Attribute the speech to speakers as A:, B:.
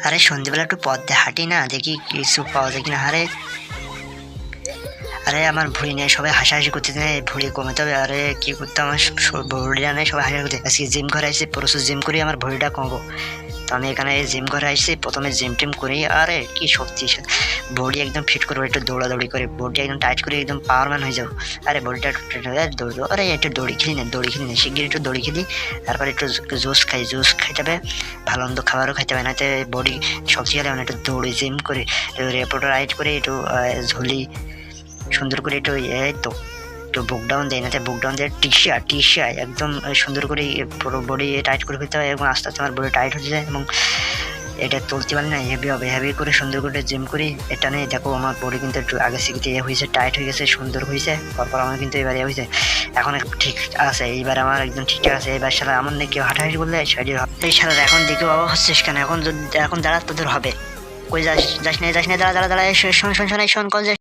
A: আরে সন্ধ্যেবেলা একটু পথ দিয়ে হাঁটি না, দেখি কিছু পাওয়া যায় কিনা। আরে আরে আমার ভুঁড়ি নিয়ে সবাই হাসাহাসি করতেছে, ভুঁড়ি কমাতে হবে। আরে কি করতে, আমার ভুঁড়িটা নেই, সবাই হাসাহাসি করতে। আজকে জিম ঘরে আসছি, প্রচুর জিম করি আমার ভুঁড়িটা কমাবো। তো আমি এখানে জিম ঘরে আসছি, প্রথমে জিম টিম করি। আরে কি শক্তি, বডি একদম ফিট করবো, একটু দৌড়াদৌড়ি করে বডি একদম টাইট করে একদম পাওয়ারম্যান হয়ে যাবো। আরে বডিটা দৌড়বো। আরে একটু দড়ি খেলি না শিগগির একটু দড়ি খেলি। তারপরে একটু জুস খাই, জুস খাইতে হবে, ভালো মন্দ খাবারও খাইতে হবে, না বডি শক্তি হলে একটু দৌড়ি জিম করে রেপোর্টার রাইড করে একটু ঝুলি সুন্দর করে একটু এই তো একটু বুক ডাউন দেয়, না বুক ডাউন দিয়ে টিসা একদম সুন্দর করে পুরো বডি টাইট করে ফেলতে হয়, এবং আস্তে আস্তে আমার বডি টাইট হয়ে যায়। এবং এটা তুলতে পারি না, হেভি হবে, হেভি করে সুন্দর করে জিম করি। এটা নিয়ে দেখো আমার বডি কিন্তু একটু আগে থেকে হয়েছে, টাইট হয়ে গেছে, সুন্দর হয়েছে। তারপর আমার কিন্তু এবার হয়েছে, এখন ঠিক আছে, এইবার আমার একদম ঠিক আছে। এবার সারা আমার নিয়ে কেউ হাঁটাহাঁটি করলে শরীর হবে। এই সারা এখন দেখে বাবা হচ্ছিস কেন, এখন এখন দাঁড়া, তোদের হবে। কই যাস, যাস না দাঁড়া, শোন, কল যে